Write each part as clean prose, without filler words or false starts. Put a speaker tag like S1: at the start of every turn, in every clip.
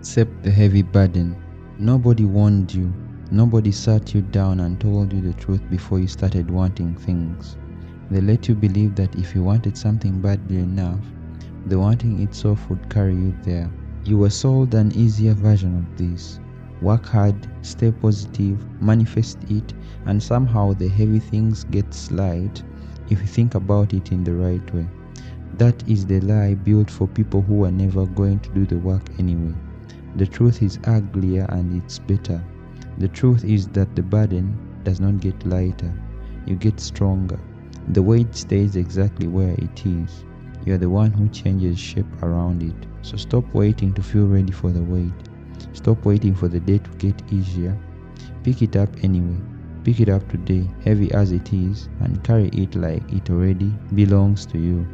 S1: accept the heavy burden. Nobody warned you. Nobody sat you down and told you the truth before you started wanting things. They let you believe that if you wanted something badly enough, the wanting itself would carry you there. You were sold an easier version of this. Work hard, stay positive, manifest it, and somehow the heavy things get light if you think about it in the right way. That is the lie built for people who are never going to do the work anyway. The truth is uglier and it's better. The truth is that the burden does not get lighter, you get stronger. The weight stays exactly where it is. You are the one who changes shape around it. So stop waiting to feel ready for the weight. Stop waiting for the day to get easier. Pick it up anyway. Pick it up today, heavy as it is, and carry it like it already belongs to you.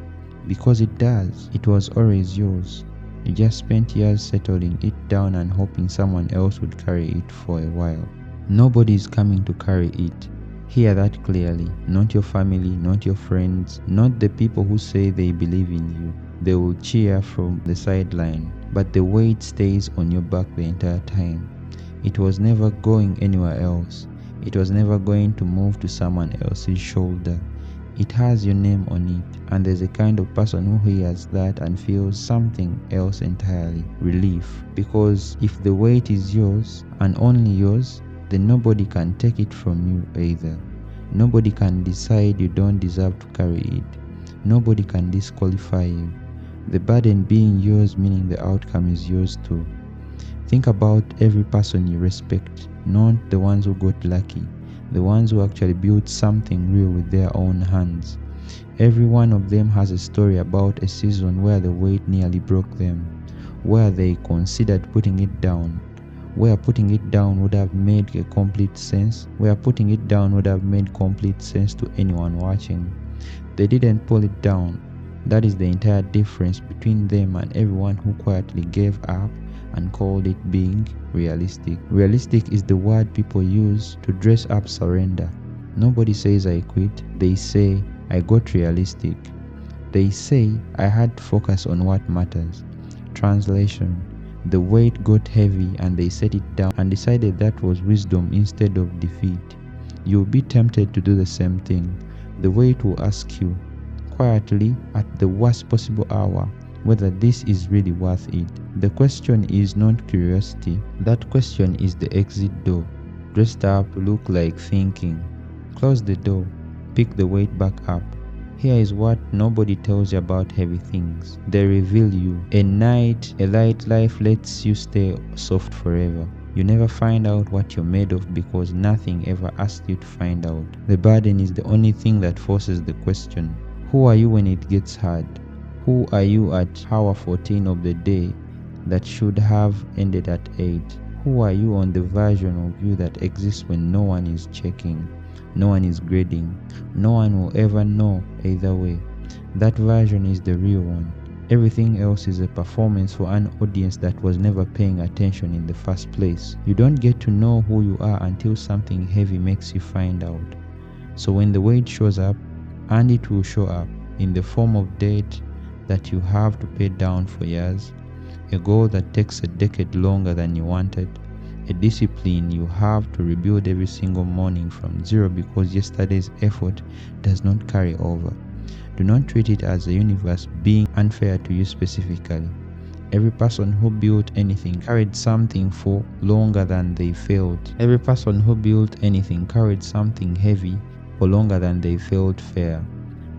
S1: Because it does. It was always yours. You just spent years settling it down and hoping someone else would carry it for a while. Nobody is coming to carry it. Hear that clearly. Not your family, not your friends, not the people who say they believe in you. They will cheer from the sideline, but the weight stays on your back the entire time. It was never going anywhere else. It was never going to move to someone else's shoulder. It has your name on it, and there's a kind of person who hears that and feels something else entirely, relief. Because if the weight is yours, and only yours, then nobody can take it from you either. Nobody can decide you don't deserve to carry it. Nobody can disqualify you. The burden being yours, meaning the outcome is yours too. Think about every person you respect, not the ones who got lucky, the ones who actually built something real with their own hands. Every one of them has a story about a season where the weight nearly broke them, where they considered putting it down, where putting it down would have made a complete sense, where putting it down would have made complete sense to anyone watching. They didn't pull it down. That is the entire difference between them and everyone who quietly gave up and called it being realistic. Realistic is the word people use to dress up surrender. Nobody says I quit. They say I got realistic. They say I had to focus on what matters. Translation: the weight got heavy and they set it down and decided that was wisdom instead of defeat. You'll be tempted to do the same thing. The weight will ask you, quietly at the worst possible hour, whether this is really worth it. The question is not curiosity. That question is the exit door. Dressed up to look like thinking. Close the door. Pick the weight back up. Here is what nobody tells you about heavy things. They reveal you. A light life lets you stay soft forever. You never find out what you're made of because nothing ever asked you to find out. The burden is the only thing that forces the question. Who are you when it gets hard? Who are you at hour 14 of the day that should have ended at 8? Who are you on the version of you that exists when no one is checking, no one is grading, no one will ever know either way? That version is the real one. Everything else is a performance for an audience that was never paying attention in the first place. You don't get to know who you are until something heavy makes you find out. So when the weight shows up, and it will show up in the form of debt that you have to pay down for years, a goal that takes a decade longer than you wanted, a discipline you have to rebuild every single morning from zero because yesterday's effort does not carry over. Do not treat it as the universe being unfair to you specifically. Every person who built anything carried something for longer than they felt. Every person who built anything carried something heavy for longer than they felt fair.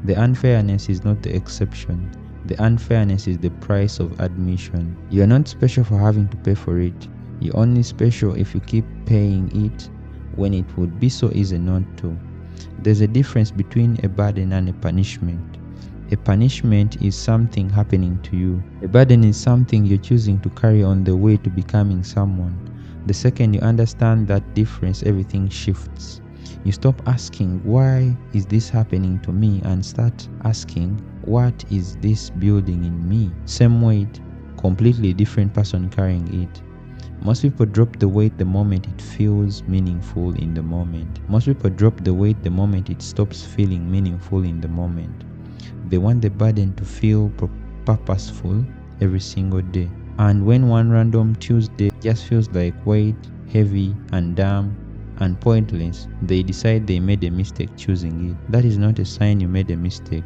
S1: The unfairness is not the exception. The unfairness is the price of admission. You are not special for having to pay for it. You're only special if you keep paying it when it would be so easy not to. There's a difference between a burden and a punishment. A punishment is something happening to you. A burden is something you're choosing to carry on the way to becoming someone. The second you understand that difference, everything shifts. You stop asking, why is this happening to me, and start asking, what is this building in me? Same weight, completely different person carrying it. Most people drop the weight the moment it feels meaningful in the moment. Most people drop the weight the moment it stops feeling meaningful in the moment. They want the burden to feel purposeful every single day. And when one random Tuesday just feels like weight, heavy and dumb and pointless, they decide they made a mistake choosing it. That is not a sign you made a mistake.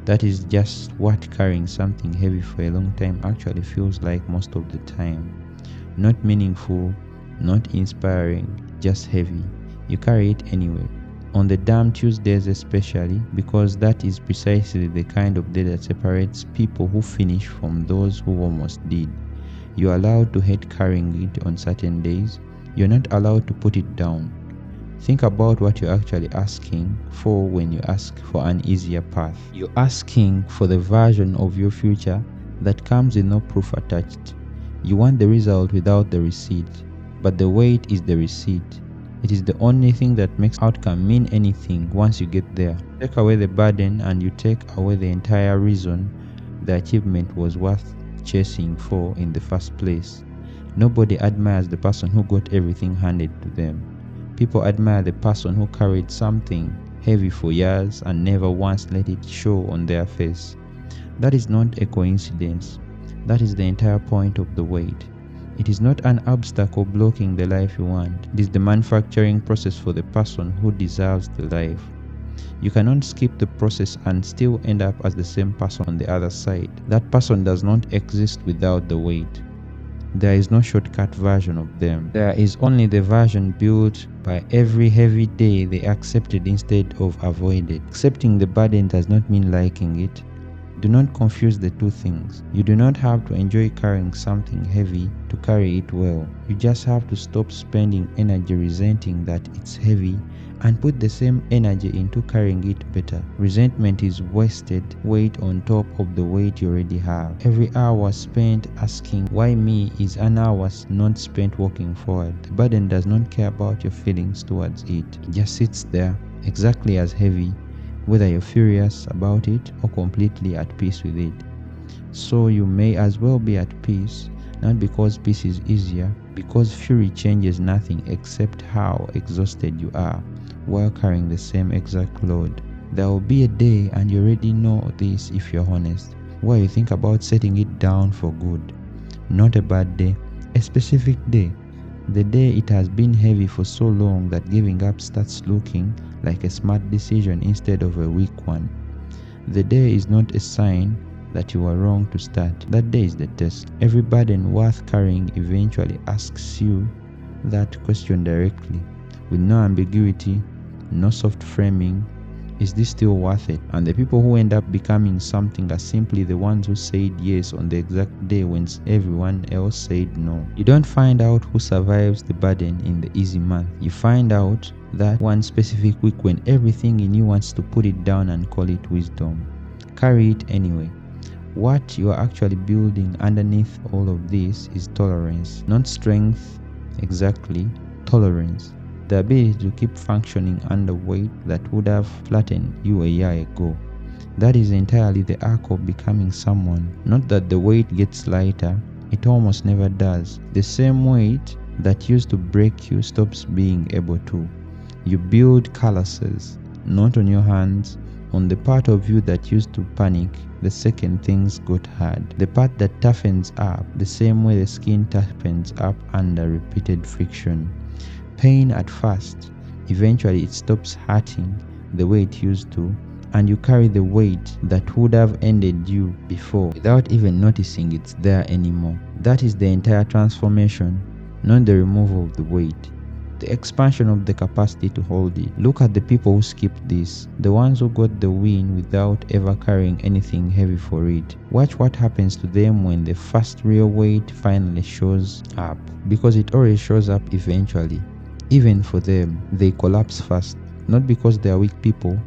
S1: That is just what carrying something heavy for a long time actually feels like most of the time. Not meaningful, not inspiring, just heavy. You carry it anyway. On the damn Tuesdays especially, because that is precisely the kind of day that separates people who finish from those who almost did. You are allowed to hate carrying it on certain days. You're not allowed to put it down. Think about what you're actually asking for when you ask for an easier path. You're asking for the version of your future that comes with no proof attached. You want the result without the receipt, but the weight is the receipt. It is the only thing that makes outcome mean anything once you get there. Take away the burden and you take away the entire reason the achievement was worth chasing for in the first place. Nobody admires the person who got everything handed to them. People admire the person who carried something heavy for years and never once let it show on their face. That is not a coincidence. That is the entire point of the weight. It is not an obstacle blocking the life you want. It is the manufacturing process for the person who deserves the life. You cannot skip the process and still end up as the same person on the other side. That person does not exist without the weight. There is no shortcut version of them. There is only the version built by every heavy day they accepted instead of avoided. Accepting the burden does not mean liking it. Do not confuse the two things. You do not have to enjoy carrying something heavy to carry it well. You just have to stop spending energy resenting that it's heavy and put the same energy into carrying it better. Resentment is wasted weight on top of the weight you already have. Every hour spent asking why me is an hour not spent walking forward. The burden does not care about your feelings towards it. It just sits there exactly as heavy, whether you're furious about it or completely at peace with it. So you may as well be at peace, not because peace is easier, because fury changes nothing except how exhausted you are while carrying the same exact load. There will be a day, and you already know this if you're honest, where you think about setting it down for good. Not a bad day, a specific day. The day it has been heavy for so long that giving up starts looking like a smart decision instead of a weak one. The day is not a sign that you are wrong to start. That day is the test. Every burden worth carrying eventually asks you that question directly, with no ambiguity, no soft framing. Is this still worth it? And the people who end up becoming something are simply the ones who said yes on the exact day when everyone else said no. You don't find out who survives the burden in the easy month. You find out that one specific week when everything in you wants to put it down and call it wisdom. Carry it anyway. What you are actually building underneath all of this is tolerance, not strength, exactly, tolerance. The ability to keep functioning under weight that would have flattened you a year ago. That is entirely the arc of becoming someone. Not that the weight gets lighter, it almost never does. The same weight that used to break you stops being able to. You build calluses, not on your hands, on the part of you that used to panic the second things got hard. The part that toughens up the same way the skin toughens up under repeated friction. Pain at first, eventually it stops hurting the way it used to, and you carry the weight that would have ended you before without even noticing it's there anymore. That is the entire transformation, not the removal of the weight. The expansion of the capacity to hold it. Look at the people who skipped this, the ones who got the win without ever carrying anything heavy for it. Watch what happens to them when the first real weight finally shows up, because it always shows up eventually. Even for them, they collapse fast, not because they are weak people,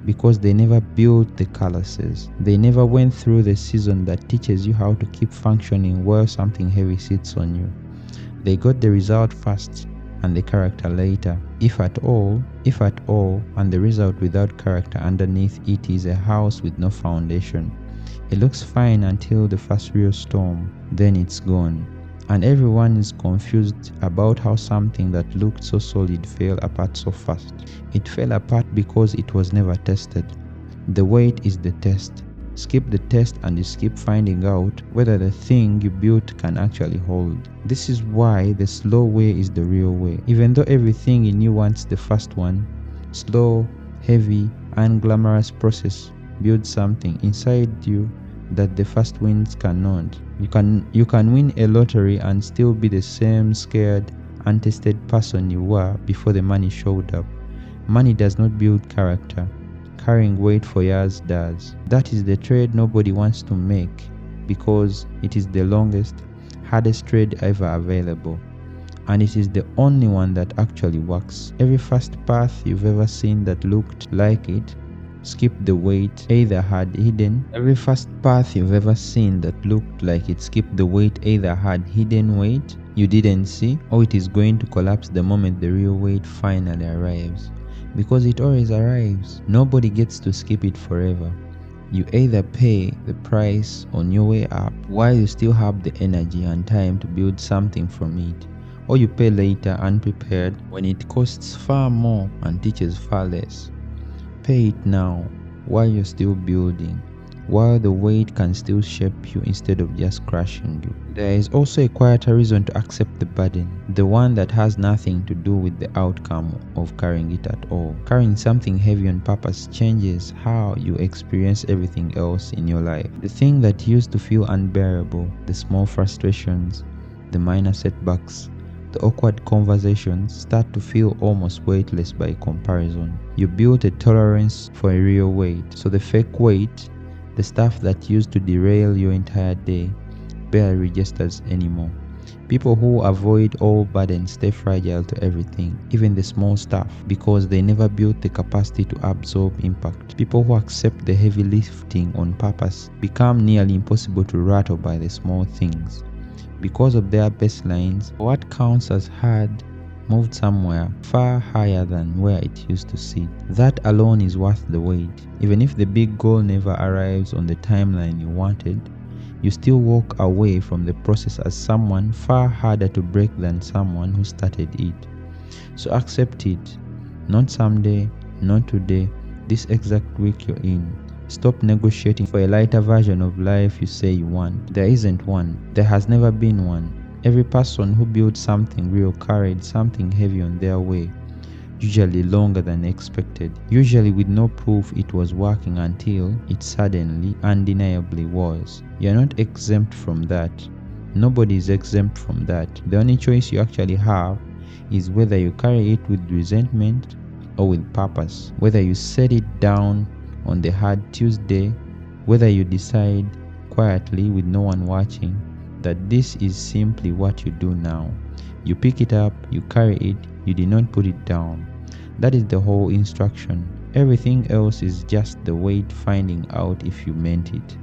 S1: because they never built the calluses. They never went through the season that teaches you how to keep functioning while something heavy sits on you. They got the result first and the character later, if at all, and the result without character underneath it is a house with no foundation. It looks fine until the first real storm, then it's gone. And everyone is confused about how something that looked so solid fell apart so fast. It fell apart because it was never tested. The weight is the test. skip the test, and you skip finding out whether the thing you built can actually hold. This is why the slow way is the real way. Even though everything in you wants the fast one, slow, heavy, unglamorous process builds something inside you that the fast wins cannot. You can win a lottery and still be the same scared, untested person you were before the money showed up. Money does not build character. Carrying weight for years does. That is the trade nobody wants to make because it is the longest, hardest trade ever available. And it is the only one that actually works. Every fast path you've ever seen that looked like it skipped the weight either had hidden. Every fast path you've ever seen that looked like it skipped the weight either had hidden weight you didn't see, or it is going to collapse the moment the real weight finally arrives. Because it always arrives. Nobody gets to skip it forever. You either pay the price on your way up while you still have the energy and time to build something from it, or you pay later unprepared when it costs far more and teaches far less. Pay it now while you're still building, while the weight can still shape you instead of just crushing you. There is also a quieter reason to accept the burden, the one that has nothing to do with the outcome of carrying it at all. Carrying something heavy on purpose changes how you experience everything else in your life. The thing that used to feel unbearable, the small frustrations, the minor setbacks, the awkward conversations start to feel almost weightless by comparison. You build a tolerance for a real weight, so the fake weight, the stuff that used to derail your entire day, barely registers anymore. People who avoid all burdens stay fragile to everything, even the small stuff, because they never built the capacity to absorb impact. People who accept the heavy lifting on purpose become nearly impossible to rattle by the small things. Because of their baselines, what counts as hard moved somewhere far higher than where it used to sit. That alone is worth the wait. Even if the big goal never arrives on the timeline you wanted, you still walk away from the process as someone far harder to break than someone who started it. So accept it. Not someday, not today, this exact week you're in. Stop negotiating for a lighter version of life you say you want. There isn't one. There has never been one. Every person who built something real carried something heavy on their way, usually longer than expected, usually with no proof it was working until it suddenly, undeniably was. You're not exempt from that. Nobody is exempt from that. The only choice you actually have is whether you carry it with resentment or with purpose, whether you set it down on the hard Tuesday, whether you decide quietly with no one watching that this is simply what you do now. You pick it up, you carry it, you did not put it down. That is the whole instruction. Everything else is just the weight finding out if you meant it.